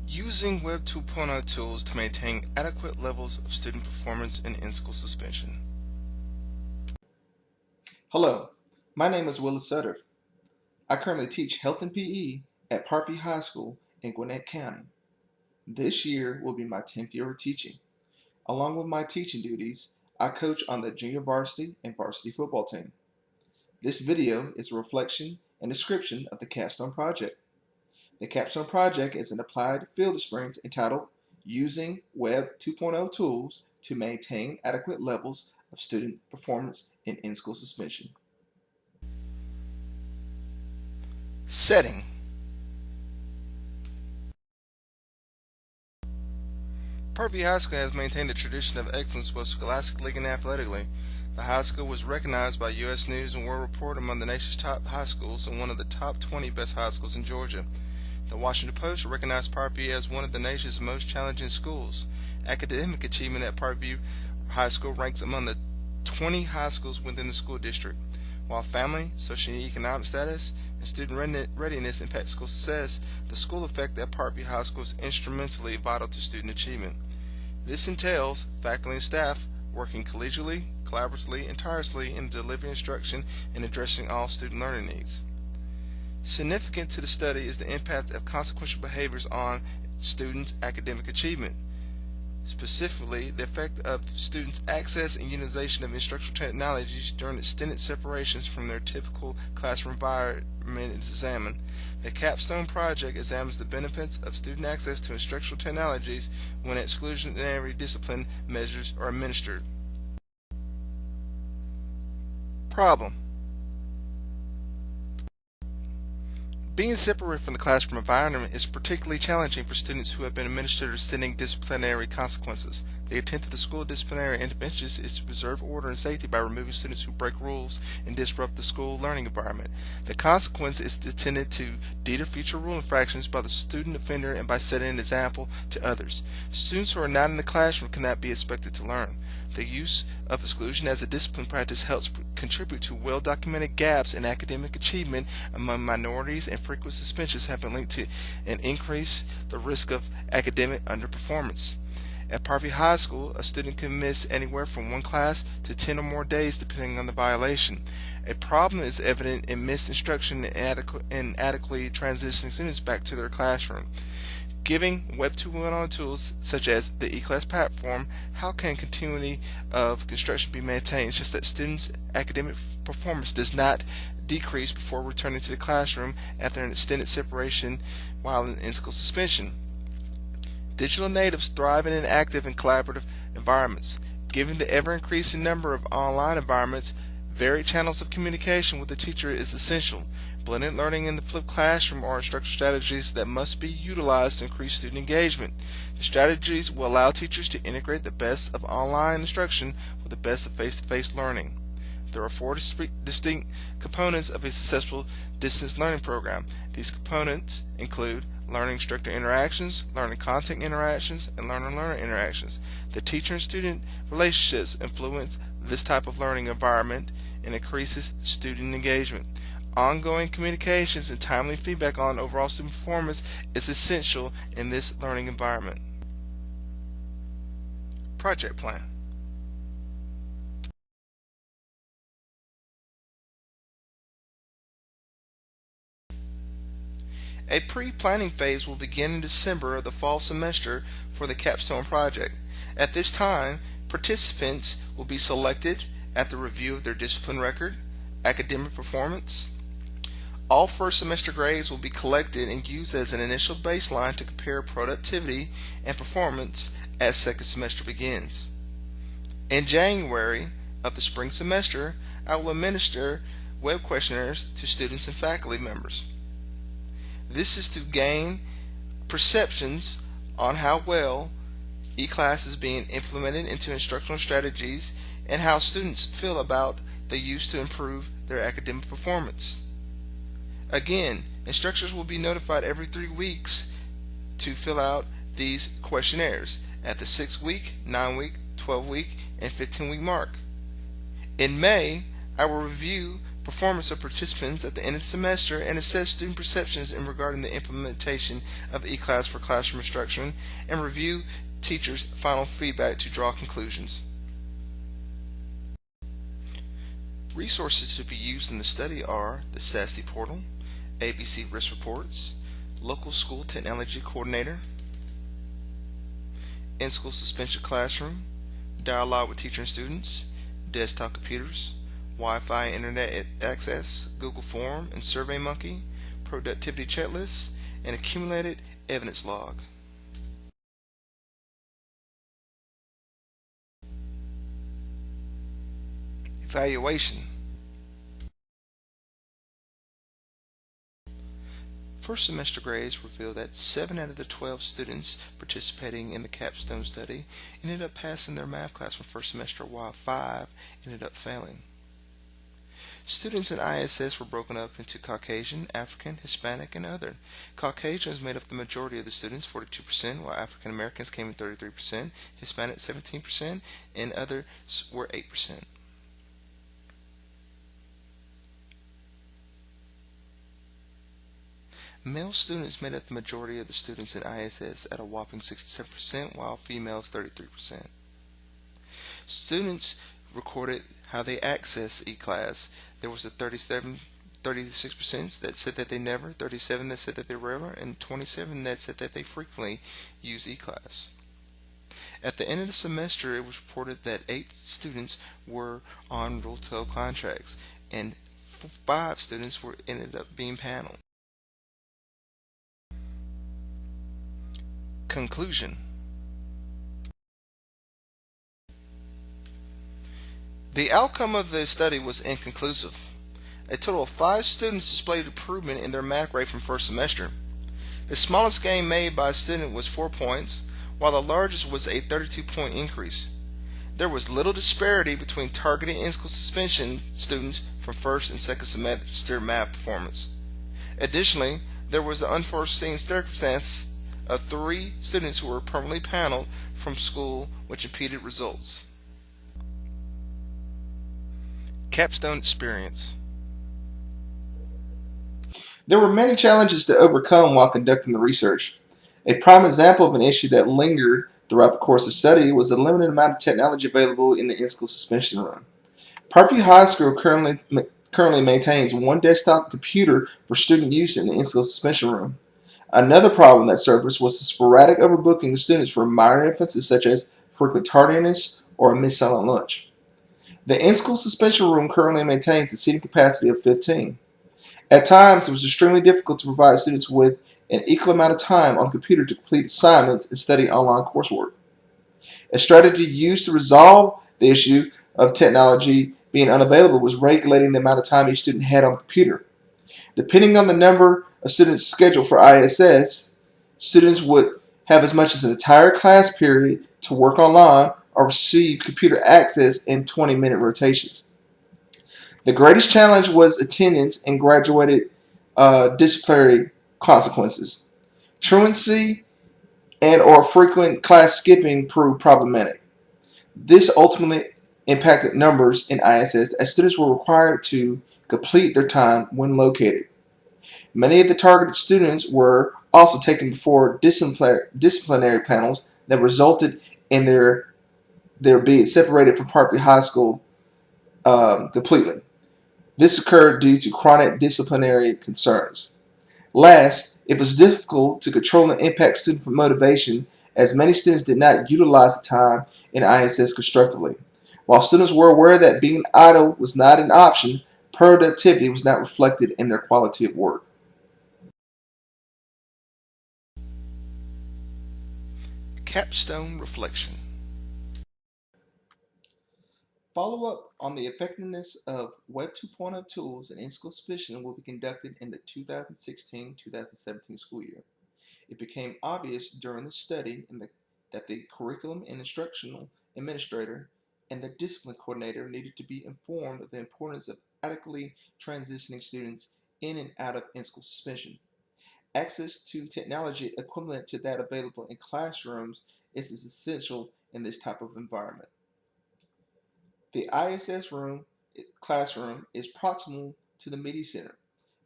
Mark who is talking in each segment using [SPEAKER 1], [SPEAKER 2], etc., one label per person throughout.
[SPEAKER 1] Using Web 2.0 tools to maintain adequate levels of student performance and in-school suspension.
[SPEAKER 2] Hello, my name is Willis Sudderth. I currently teach health and PE at Parkview High School in Gwinnett County. This year will be my 10th year of teaching. Along with my teaching duties, I coach on the junior varsity and varsity football team. This video is a reflection and description of the Capstone Project. The Capstone Project is an applied field experience entitled Using Web 2.0 Tools to Maintain Adequate Levels of Student Performance in In-School Suspension.
[SPEAKER 1] Setting. Parkview High School has maintained a tradition of excellence both scholastically and athletically. The high school was recognized by U.S. News and World Report among the nation's top high schools and one of the top 20 best high schools in Georgia. The Washington Post recognized Parkview as one of the nation's most challenging schools. Academic achievement at Parkview High School ranks among the 20 high schools within the school district. While family, socioeconomic status, and student readiness impact school success, the school effect at Parkview High School is instrumentally vital to student achievement. This entails faculty and staff working collegially, collaboratively, and tirelessly in delivering instruction and addressing all student learning needs. Significant to the study is the impact of consequential behaviors on students' academic achievement. Specifically, the effect of students' access and utilization of instructional technologies during extended separations from their typical classroom environment is examined. The Capstone Project examines the benefits of student access to instructional technologies when exclusionary discipline measures are administered. Problem. Being separated from the classroom environment is particularly challenging for students who have been administered extending disciplinary consequences. The intent of the school disciplinary interventions is to preserve order and safety by removing students who break rules and disrupt the school learning environment. The consequence is intended to deter future rule infractions by the student offender and by setting an example to others. Students who are not in the classroom cannot be expected to learn. The use of exclusion as a discipline practice helps contribute to well-documented gaps in academic achievement among minorities, and frequent suspensions have been linked to an increase the risk of academic underperformance. At Parkview High School, a student can miss anywhere from one class to 10 or more days depending on the violation. A problem is evident in missed instruction and inadequately transitioning students back to their classroom. Giving Web 2.0 tools such as the e-class platform, how can continuity of construction be maintained such that students' academic performance does not decrease before returning to the classroom after an extended separation while in in-school suspension? Digital natives thrive in active and collaborative environments. Given the ever-increasing number of online environments, varied channels of communication with the teacher is essential. Blended learning in the flipped classroom are instructional strategies that must be utilized to increase student engagement. The strategies will allow teachers to integrate the best of online instruction with the best of face-to-face learning. There are 4 distinct components of a successful distance learning program. These components include learning instructor interactions, learning content interactions, and learner-learner interactions. The teacher and student relationships influence this type of learning environment and increases student engagement. Ongoing communications and timely feedback on overall student performance is essential in this learning environment. Project plan. A pre-planning phase will begin in December of the fall semester for the Capstone Project. At this time, participants will be selected at the review of their discipline record, academic performance. All first semester grades will be collected and used as an initial baseline to compare productivity and performance as second semester begins. In January of the spring semester, I will administer web questionnaires to students and faculty members. This is to gain perceptions on how well e-class is being implemented into instructional strategies and how students feel about the use to improve their academic performance. Again, instructors will be notified every 3 weeks to fill out these questionnaires at the 6-week, 9-week, 12-week, and 15-week mark. In May, I will review performance of participants at the end of the semester, and assess student perceptions in regarding the implementation of eClass for classroom instruction, and review teachers' final feedback to draw conclusions. Resources to be used in the study are the SASD portal, ABC risk reports, local school technology coordinator, in-school suspension classroom, dialogue with teacher and students, desktop computers, Wi-Fi internet access, Google Form and SurveyMonkey, productivity checklists, and accumulated evidence log. Evaluation. First semester grades reveal that 7 out of the 12 students participating in the capstone study ended up passing their math class from first semester, while 5 ended up failing. Students in ISS were broken up into Caucasian, African, Hispanic, and other. Caucasians made up the majority of the students, 42%, while African Americans came in 33%, Hispanic 17%, and others were 8%. Male students made up the majority of the students in ISS at a whopping 67%, while females 33%. Students recorded how they access eClass. There was a 36% that said that they never, 37 that said that they rarely, and 27 that said that they frequently use eClass. At the end of the semester, it was reported that 8 students were on Rule 12 contracts, and 5 students ended up being paneled. Conclusion. The outcome of the study was inconclusive. A total of 5 students displayed improvement in their math grade from first semester. The smallest gain made by a student was 4 points, while the largest was a 32-point increase. There was little disparity between targeted in-school suspension students from first and second semester math performance. Additionally, there was the unforeseen circumstance of 3 students who were permanently paneled from school, which impeded results. Capstone experience.
[SPEAKER 2] There were many challenges to overcome while conducting the research. A prime example of an issue that lingered throughout the course of study was the limited amount of technology available in the in-school suspension room. Parkview High School currently maintains one desktop computer for student use in the in-school suspension room. Another problem that surfaced was the sporadic overbooking of students for minor offenses such as frequent tardiness or a missed silent lunch. The in-school suspension room currently maintains a seating capacity of 15. At times, it was extremely difficult to provide students with an equal amount of time on the computer to complete assignments and study online coursework. A strategy used to resolve the issue of technology being unavailable was regulating the amount of time each student had on the computer. Depending on the number of students scheduled for ISS, students would have as much as an entire class period to work online or receive computer access in 20-minute rotations. The greatest challenge was attendance and graduated disciplinary consequences. Truancy and or frequent class skipping proved problematic. This ultimately impacted numbers in ISS as students were required to complete their time when located. Many of the targeted students were also taken before disciplinary panels that resulted in their being separated from Parkview High School completely. This occurred due to chronic disciplinary concerns. Last, it was difficult to control and impact student motivation as many students did not utilize the time in ISS constructively. While students were aware that being idle was not an option, productivity was not reflected in their quality of work.
[SPEAKER 1] Capstone reflection.
[SPEAKER 2] Follow-up on the effectiveness of Web 2.0 tools and in-school suspension will be conducted in the 2016-2017 school year. It became obvious during the study that the curriculum and instructional administrator and the discipline coordinator needed to be informed of the importance of adequately transitioning students in and out of in-school suspension. Access to technology equivalent to that available in classrooms is essential in this type of environment. The ISS room classroom is proximal to the media center.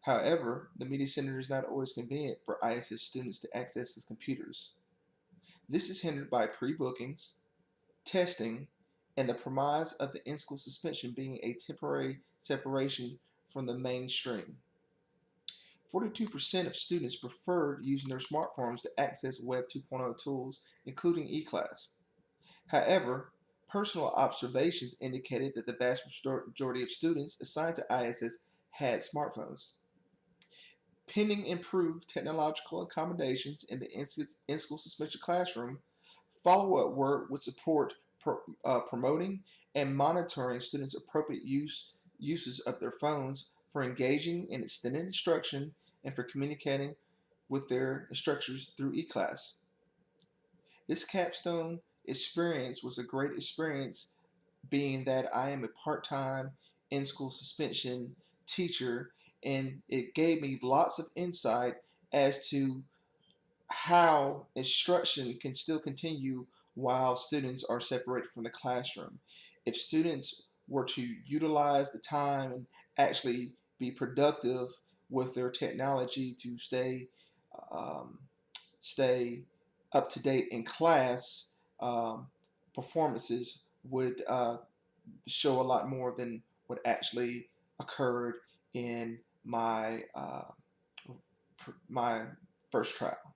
[SPEAKER 2] However, the media center is not always convenient for ISS students to access its computers. This is hindered by pre-bookings, testing, and the premise of the in-school suspension being a temporary separation from the mainstream. 42% of students preferred using their smartphones to access Web 2.0 tools, including eClass. However, personal observations indicated that the vast majority of students assigned to ISS had smartphones. Pending improved technological accommodations in the in-school suspension classroom, follow-up work would support promoting and monitoring students' appropriate uses of their phones for engaging in extended instruction and for communicating with their instructors through eClass. This capstone experience was a great experience, being that I am a part-time in-school suspension teacher, and it gave me lots of insight as to how instruction can still continue while students are separated from the classroom. If students were to utilize the time and actually be productive with their technology to stay up to date in class, performances would show a lot more than what actually occurred in my my first trial.